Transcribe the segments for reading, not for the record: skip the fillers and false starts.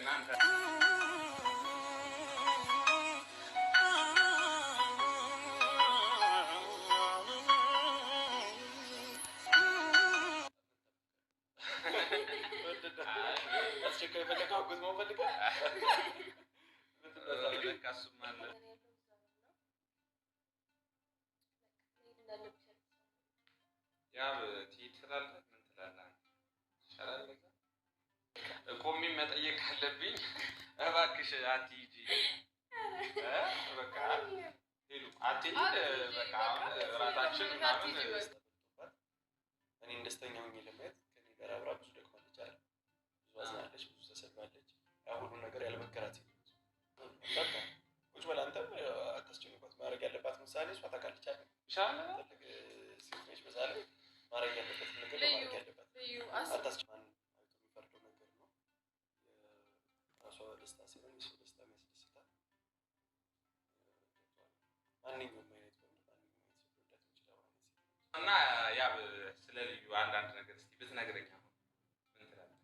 እናንተ አስቸኳይ ፈለከው ጉዝ ነው ፈልገህ ለካሱም አለ ያው ትሄድ ትላለህ ምን ትላለህ ይሻላል ቆሜ መጠየቅ አለብኝ እባክሽ አትሂጂ በቃ ሄሉ አትሂጂ በቃ እራታችን ምናምን እኔን ደስተኛ ሆኜ ለማየት ከኔ ጋር አብራ ብዙ ደክማለች አይደል ብዙ አዝናለች ብዙ ተሰድባለች ያ ሁሉ ነገር ያለመከራት በቃ ቁጭ በል አንተም አታስጨንቋት ማድረግ ያለባት ምሳሌ እሷ ታውቃለች አይደል ይሻላል ሴት ነች በዛ ላይ ማድረግ ያለበት ነገር ማድረግ ያለባት አታስጨንቋት የሚፈርደው ነገር ነው ራሷ ደስታ ሲሆን የሱ ደስታ የሚያስደስታል ማንኛውም አይነት እና ያ ስለ ልዩ አንዳንድ ነገር እስቲ ብትነግረኝ አሁን ምን ትላለህ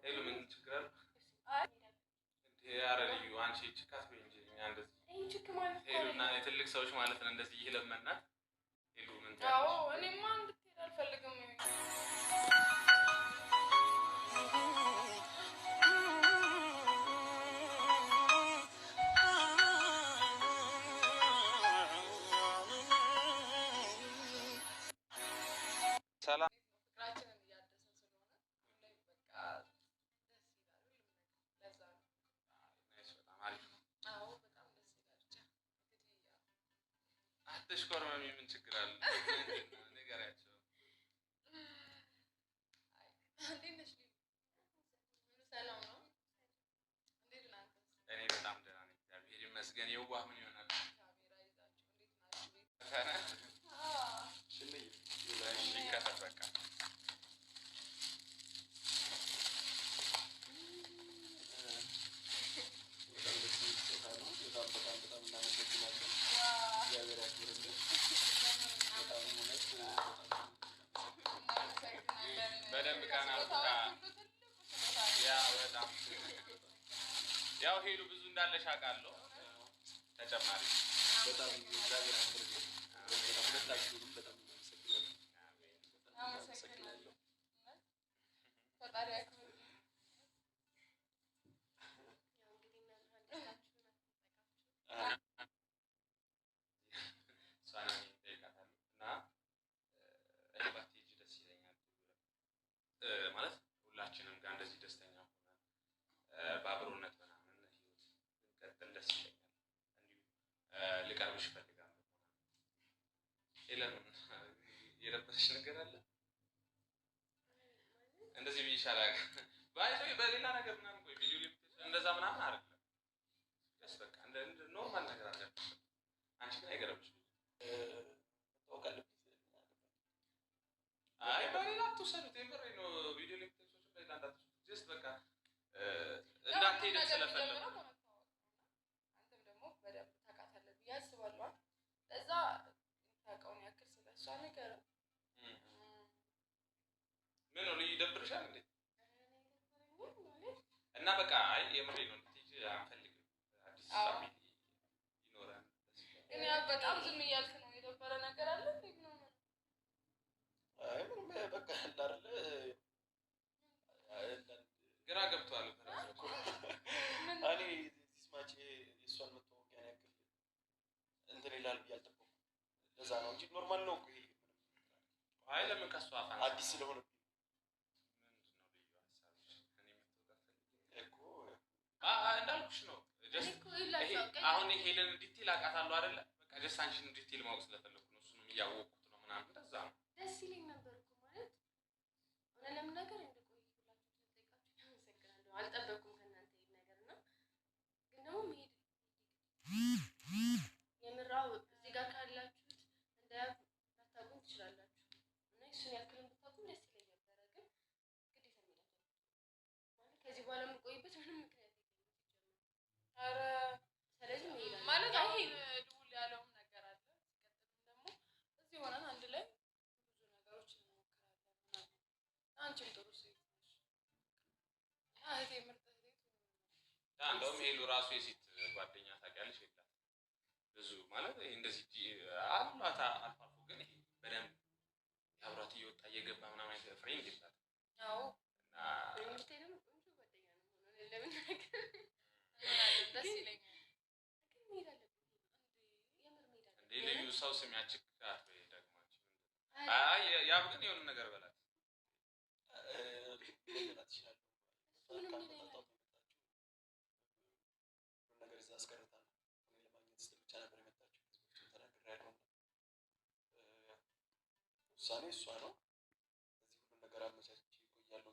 ሄሉ ምን ችግር አለ ኧረ ልዩ አንቺ ችካት በይ እንጂ እኛ እንደዚህ ሄሉና የትልቅ ሰዎች ማለት ነው እንደዚህ እየለመናት ሄሉ ምን ትላለች? አዎ እኔማ እንድትሄድ አልፈልግም ሰላም ፍቅራችንን እያደሰ ስለሆነ ሁሌ በቃ ደስ ይላል ለዛ ነው በጣም አሪፍ ነው አዎ በጣም ደስ ይላል ብቻ እንግዲህ አትሽኮርመሚ ምን ችግር አለ ንገሪያቸው እንዴት ነሽ ሰላም ነው እንዴት ነህ እኔ በጣም ደህና ነኝ እግዚአብሔር ይመስገን የዋህ ምን ይሆናል ካሜራ ይዛችሁ እንዴት ናችሁ በቃ በጣም እናመሰግናለን እግዚአብሔር ያክብርልን በደንብ ካናልካ ያ በጣም ያው ሄሉ ብዙ እንዳለሽ አውቃለሁ ተጨማሪ በጣም እግዚአብሔር ያክብርልን ሁለታችሁንም በጣም አመሰግናለሁ ፈጣሪ ያክብርልኝ ያው እንግዲህ ሳናኒ ጠይቃታለሁ እና እኔ ባትሄጂ ደስ ይለኛል ማለት ሁላችንም ጋር እንደዚህ ደስተኛ ሆነን በአብሮነት ምናምን ህይወት ብንቀጥል ደስ ይለኛል እንዲሁ ልቀርብሽ እፈልጋለሁ ሄለን የረበሽ ነገር አለ እንደዚህ ቢሻላል ባይዞይ በሌላ ነገር ምናምን ቆይ ቪዲዮ ሊፕ እንደዛ ምናምን አይደለም ደስ በቃ እንደ ኖርማል ነገር አለ አንቺ ግን አይገርምሽ ተወቀልብ አይ በሌላ ተሰሩት የምሬ ነው ቪዲዮ ሊፕ ሶች በሌላ እንዳትሱ ጀስት በቃ እንዳትሄድ ስለፈለኩ አንተም ደግሞ በደንብ ታውቃታለህ ብዬ አስባለሁ ለዛ ታውቀውን ያክል ስለሷ ነገር ምን ነው ይደብርሻል እንዴ እና በቃ አይ የምሬ ነው እንዴ አንፈልግም አዲስ ፋሚሊ ይኖራል እኔ በጣም ዝም እያልክ ነው የደበረ ነገር አለ እንዴ ነው አይ ምንም በቃ አይደል ግራ ገብቷል ተራስኩ እኔ ሲስማች የሷን መተዋወቂያ ያክል እንትን ይላል ቢያልተቆም ለዛ ነው እንጂ ኖርማል ነው እኮ ይሄ አይ ለምን ከሷ አፋን አዲስ ስለሆነ እንዳልኩሽ ነው አሁን ሄለን ዲቴል አውቃታለሁ አይደለ በቃ ጀስት አንቺን ዲቴል ማወቅ ስለፈለኩ ነው እሱንም እያወቅኩት ነው ምናምን እንደዛ ነው ደስ ይለኝ ነበር እኮ ማለት እኔ ለምን ነገር እንደቆይ ሁላችሁ ተጠይቃችሁ ተመሰግናለሁ አልጠበኩም ከእናንተ ይሄን ነገርና ግን ደግሞ መሄድ የምራው እዚህ ጋር ካላችሁት እንዳታውቁ ትችላላችሁ እና እሱን ያክል እንድታውቁ ደስ ይለኝ ነበር ግን ግዴታ መሄድ ማለት ከዚህ በኋላ የምቆይበት ምንም ምክንያት ኧረ ስለዚህ ማለት አሁን ድውል ያለውም ነገር አለ ሲቀጥልም ደግሞ እዚህ ሆነን አንድ ላይ ብዙ ነገሮች ሄሉ ራሱ የሴት ጓደኛ ታውቂያለሽ? የላት ብዙ ማለት እንደዚህ አሏት አልፎ አልፎ፣ ግን ይሄ በደንብ አብሯት እየወጣ እየገባ ምናምን አይነት ፍሬንድ የላት። አዎ እንዴ ልዩ ሰው ስሚያችክ ደግማችሁ ያብ ግን የሆነ ነገር በላት ውሳኔ እሷ ነው። እዚህ ሁሉ ነገር አመቻች ይቆያሉ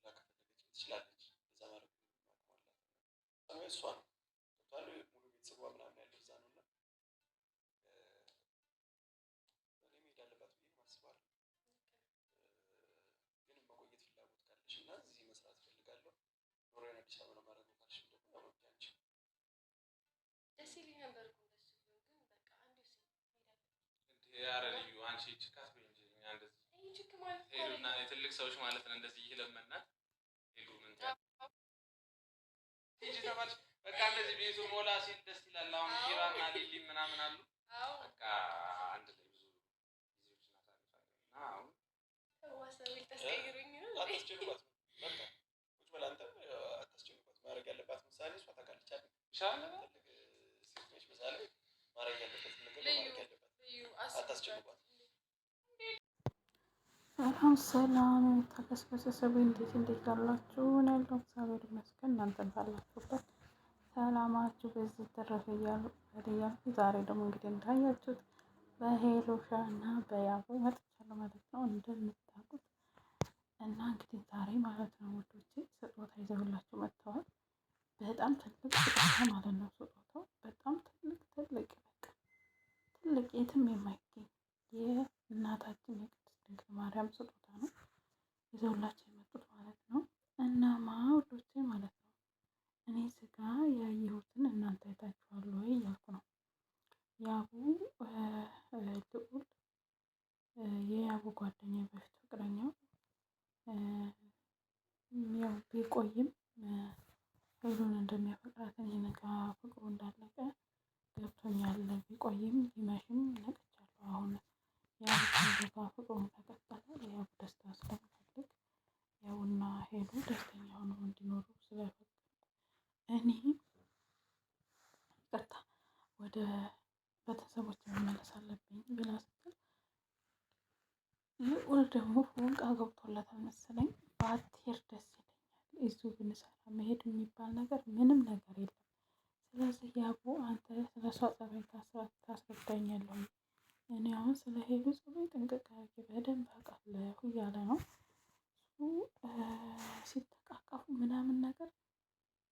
ላከፈለገች ትችላለች። እዛ ማለት ነው እሷ ነው ቶታል ሙሉ ቤተሰቧ ምናምን ያለው እዛ ነው እና እኔ መሄድ አለባት ብዬ ማስባለሁ። ግን መቆየት ፍላጎት ካለሽ እና እዚህ መስራት እፈልጋለሁ ኑሮዬን አዲስ አበባ ነው ማድረግ ካልሽ ደግሞ ያው አንቺ ደስ ይለኝ ነበር እኮ ኧረ ልዩ አንቺ ችካት እንጂ እኛ እንደዚህ ሄሉና የትልቅ ሰዎች ማለት ነው እንደዚህ እየለመናት ሄሉ ምን ሂጂ ተባልሽ በቃ እንደዚህ ቤቱ ሞላ ሲል ደስ ይላል። አሁን ኪራና ሊሊ ምናምን አሉ በቃ አንድ ላይ ብዙ ጊዜዎችን አሳልፋለሁ እና አሁን አታስጨንቋት በቃ ቁጭ በል አንተም አታስጨንቋት። ማድረግ ያለባት ምሳሌ እሷ ታውቃለች አይደል? ሴት ነች ምሳሌ ማድረግ ያለበት ነገር ማድረግ ያለባት አታስጨንቋት። ሰላም ሰላም የምታገስ ቤተሰብ እንዴት አላችሁ? እኔ ያለው እግዚአብሔር ይመስገን። እናንተ ባላችሁበት ሰላማችሁ በዚህ ተረፈ እያልኩ ዛሬ ደግሞ እንግዲህ እንዳያችሁት በሄሉሻ እና በያቡ መጥቻለሁ ማለት ነው እንደምታውቁት እና እንግዲህ ዛሬ ማለት ነው ውዶቼ ስጦታ ይዘውላችሁ መጥተዋል። በጣም ትልቅ ስጦታ ማለት ነው። ስጦታው በጣም ትልቅ በቃ ትልቅ የትም የማይገኝ የእናታችን የቅድስት ድንግል ማርያም ስጦታ ነው ይዘውላቸው የመጡት ማለት ነው። እናማ ውዶቼ ማለት ነው እኔ ስጋ ያየሁትን እናንተ አይታችኋል ወይ እያልኩ ነው። ያቡ ልዑል የያቡ ጓደኛ በፊት ፍቅረኛው ያው ቢቆይም ሄሉን እንደሚያፈቅራት እኔ ነጋ ፍቅሩ እንዳለቀ ገብቶኛል። ቢቆይም ቢመሽም ነቅቻለሁ። አሁን ያው ከዛ ፍቅሩን ከቀጠለ ያው ደስታ ስለምፈልግ ያውና ሄሉ ደስተኛ ሆነው እንዲኖሩ ስለፈለኩ እኔ ይቅርታ ወደ ቤተሰቦች መመለስ አለብኝ ብላ ስትል ልዑል ደግሞ ፎንቃ ገብቶለታል መሰለኝ። ባትሄድ ደስ ይለኛል። እዚሁ ብንሰራ መሄድ የሚባል ነገር ምንም ነገር የለም። ስለዚህ ያቡ አንተ ስለ እሷ ጸባይ ታስረዳኛለህ? እኔ አሁን ስለ ሄሉ ጸባይ ጥንቅቅ አድርጌ በደንብ አውቃለሁ እያለ ነው። ሲተቃቀፉ ምናምን ነገር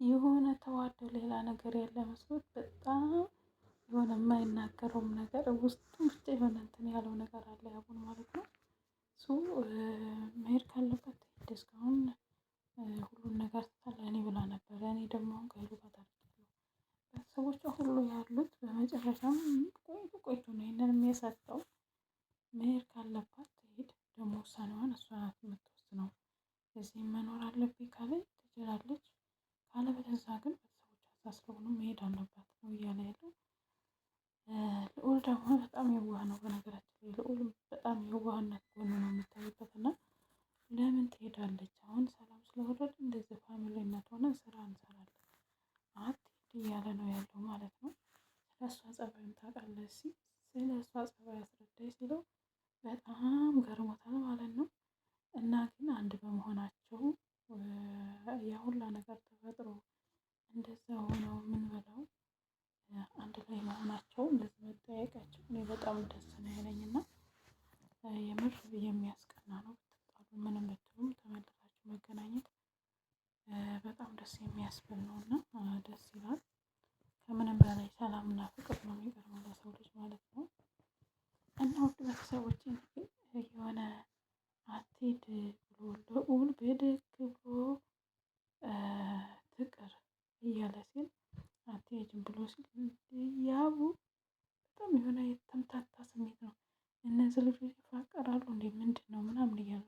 የሆነ ተዋደው ሌላ ነገር ያለ መስሎት በጣም የሆነ የማይናገረውም ነገር ውስጡ ብቻ የሆነ እንትን ያለው ነገር አለ ያቡን ማለት ነው። እሱ መሄድ ካለበት ሄድ እስካሁን ሁሉን ነገር ትታለህ እኔ ብላ ነበር። እኔ ደግሞ አሁን ከሄሉ ጋር ታርቂያለሁ። ቤተሰቦቿ ሁሉ ያሉት በመጨረሻም ቆይቶ ነው ይሄንንም የሰጠው። መሄድ ካለባት ትሄድ፣ ደግሞ ውሳኔዋን እሷ ናት የምትወስነው። እዚህ መኖር አለብኝ ካለች ትችላለች፣ ካለበለዚያ ግን ቤተሰቦቿ እዛ ስለሆኑ መሄድ አለባት ነው እያለ ያለው። ልዑል ደግሞ በጣም የዋህ ነው። በነገራችን ላይ ልዑል በጣም የዋህነት ጎኑ ነው የሚታይበት እና ለምን ትሄዳለች? አሁን ሰላም ስለወረደ እንደዚህ ፋሚሊነት ሆነን ስራ እንሰራለን አትሄድ እያለ ነው ያለው ማለት ነው። ስለ እሷ ጸባይም ታውቃለህ ሲል ስለ እሷ ጸባይ አስረዳኝ ሲለው በጣም ገርሞታል ማለት ነው። እና ግን አንድ በመሆናቸው ያ ሁላ ነገር ተፈጥሮ እንደዛ ሆነው ምን በለው አንድ ላይ መሆናቸው እንደዚህ መጠያየቃቸው እኔ በጣም ደስ ነው ያለኝ እና የምር የሚያስቀና ነው። ብትጣሉ ምንም ብትሉም ተመልሳችሁ መገናኘት በጣም ደስ የሚያስብል ነው እና ደስ ይላል። ከምንም በላይ ሰላምና ፍቅር ነው የሚቀርበው ለሰው ልጅ ማለት ነው። እና ውድ ቤተሰቦቼ የሆነ አትሄድ ብሎ ልዑል ብድግ ብሎ ፍቅር እያለ ሲል አትሄጂም ብሎ ሲል ያቡ በጣም የሆነ የተምታታ ስሜት ነው። እነዚህ ልጆች ይፋቀራሉ እንዴ ምንድን ነው ምናምን እያለ